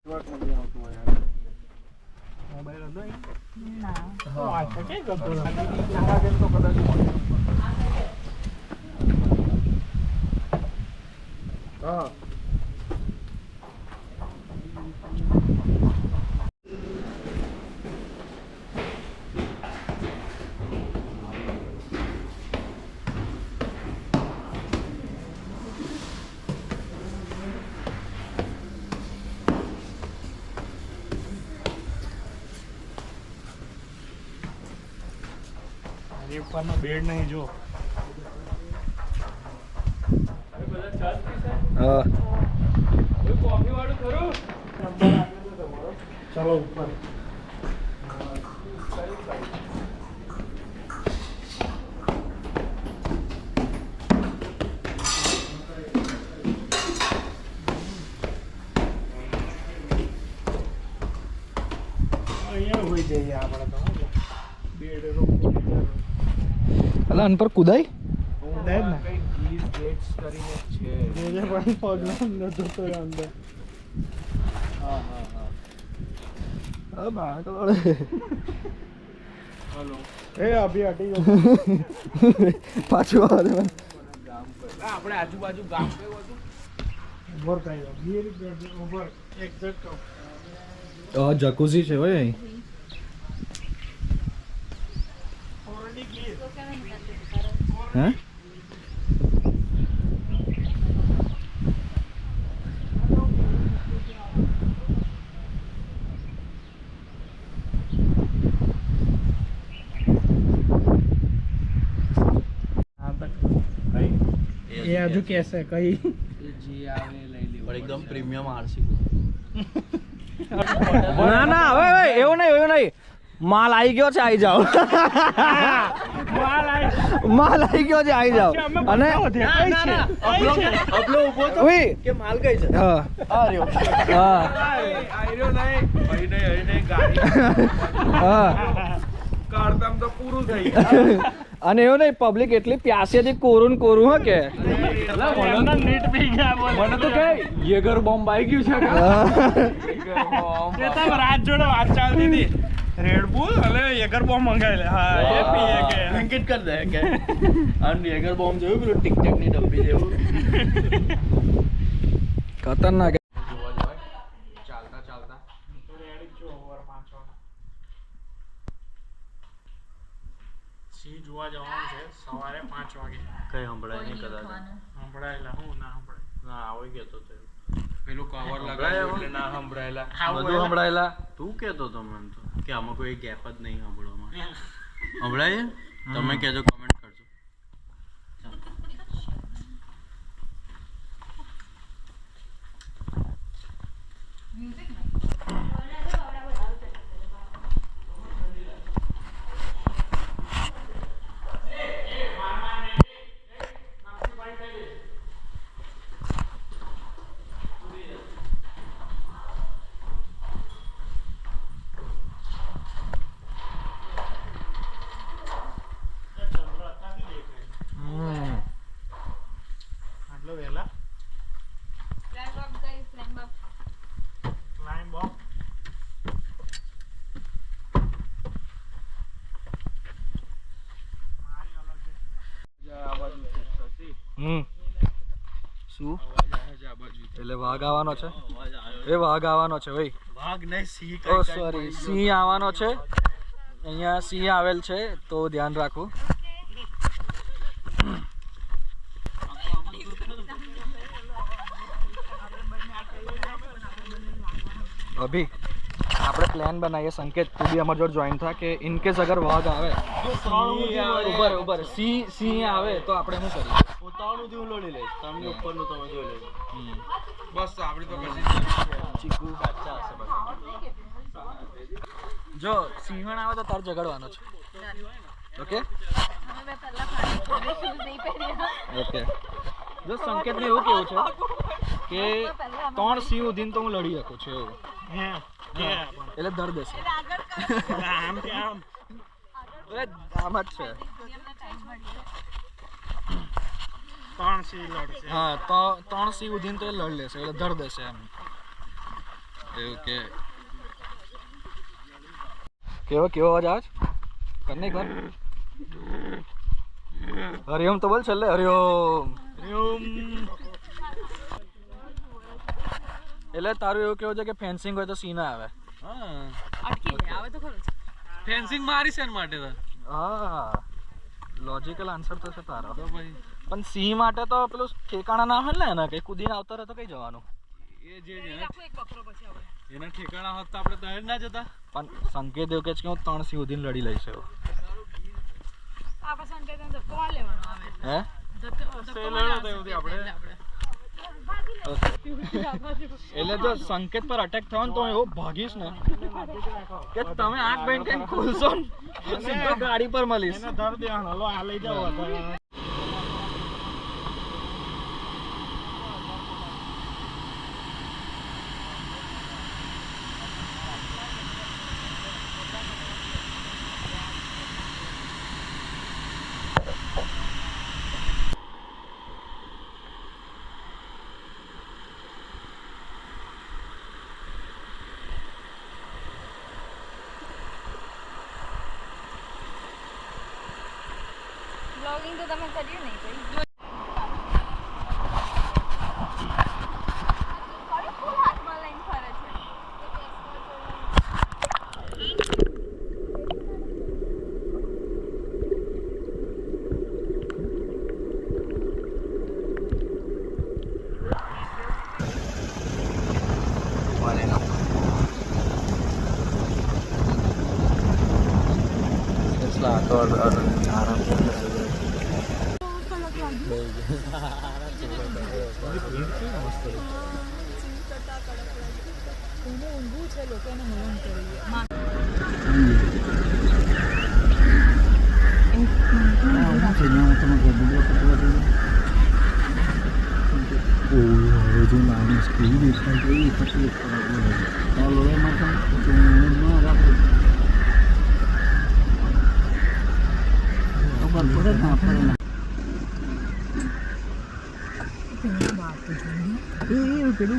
Mobile હતો ના હા કે કરતો હા ઉપરનો બેડ નહીં જો હા કોઈ કોફી વાળું ખરું ચલો ઉપર અહીંયા હોઈ જઈએ આપણે તો બેડ અલા અન પર કુદાય ઉડાય ને કઈ ગીઝ ગેટ્સ કરીને છે જે પણ પગલા ન જતો અંદર હા હા હા આ બાકડે हेलो ए अभी हटी गयो પાછું આવે ગામ પર આપણે આજુબાજુ ગામ કયું હતું ઉપર કઈ ગીર ઉપર એક્ઝેક્ટ જકુઝી છે હોય અહીં ઓલરેડી ગીર હે ये आजू कैसे कहीं जी आवे लई ली पर एकदम प्रीमियम आरसी ના ના હવે એવું નહીં માલ આવી ગયો છે આવી જાઓ માલ આવી ગયો છે આવી જાઓ અને અપલો ઉભો તો ઉઈ કે માલ કઈ છે હા આ રહ્યો હા આયરો નહીં ભાઈ નહીં ગાડી હા કાઢતામ તો પૂરું થઈ ગયું અને એવું નહીં પબ્લિક એટલી પ્યાસી હતી કોરું હો કે નીટ પી ગયા મને તો કે યેગર બોમ્બ આવી ગયું છે કે રાત જોડે વાત ચાલતી હતી રેડ બુલ અને યેગર બોમ્બ મંગાવી લે હા એ પીએ કે બ્લેન્કેટ કર દે કે અને યેગર બોમ્બ જોયું પેલું ટિક ટેક ની ડબ્બી જેવું ખતરનાક ચાલતા ચાલતા રેડી છો ઓવર 5 સી જોવા જવાનું છે સવારે 5 વાગે કઈ સંભળાય નહીં કદાચ સંભળાયેલા હું ના સંભળાય ના આવી ગયો તો પેલું કવર લગાવ્યું એટલે ના સંભળાયેલા બધું સંભળાયેલા તું કહેતો તો મને તો કે આમાં કોઈ ગેપ જ નહીં સાંભળવામાં સંભળાય તમે કહેજો કમેન્ટ કરજો આટલો વહેલા ક્લાઇમ્બ અપ શું એટલે વાઘ આવવાનો છે એ વાઘ આવવાનો છે ભાઈ વાઘ નહીં સિંહ ઓ સોરી સિંહ આવવાનો છે અહીંયા સિંહ આવેલ છે તો ધ્યાન રાખવું અભી આપણે પ્લાન બનાવીએ સંકેત તું બી અમારી જોડે જોઈન થા કે ઇન કેસ અગર વાઘ આવે ઉભર સિંહ આવે તો આપણે શું કરીએ પોતાનું હું લડી લઈશ તમને ઉપરનું તમે જોઈ લેજો બસ આપણી તો પછી ચીકુ સાચા હશે બધા જો સિંહણ આવે તો તાર ઝઘડવાનો છે ઓકે ઓકે જો સંકેતને એવું કેવું છે કે 3 સિંહ ઉધીને તો હું લડી શકું છું એવું એટલે દર્દ હશે આમ કે આમ આમ જ છે 3 સી લડશે હા તો 3 સિંહ ઉધીને તો એ લડી લેશે એટલે દર્દ હશે એમ એવું કે કેવો અવાજ આવે છે? કરને એક વાર હરિઓમ તો બોલ છેલ્લે હરિઓમ. એટલે તારું એવું કેવું છે કે ફેન્સિંગ હોય તો સી ના આવે? ફેન્સિંગ મારી છે માટે તો હા લોજિકલ આન્સર તો છે તારો. પણ સી માટે તો પેલું ઠેકાણા ના હોય ને એના કઈ કૂદીને આવતો રહે તો કઈ જવાનું? એ જે એના ઠેકાણા હોત તો આપણે તો ના જતા. પણ સંકેત એવું કે છે કે હું 3 સી સુધીને લડી લઈશ એવો. હે એટલે જો સંકેત પર અટેક થયો ને તો હું એવો ભાગીશ ને કે તમે આંખ બંધ કરીને ખોલશો ને સીધો ગાડી પર મળીશ. ધર દેવાનો લો આ લઈ જાઓ. બ્લોગિંગ તો તમે કર્યું નહીં ભાઈ. ફૂલ હાથમાં લઈને ફરે છે.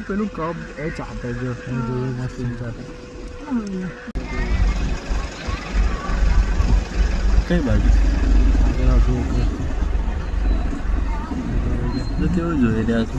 પેલું કબ એ ચાતે જો મશીન ચાતે કઈ બાજુ કેવું જોઈ રહ્યા છો?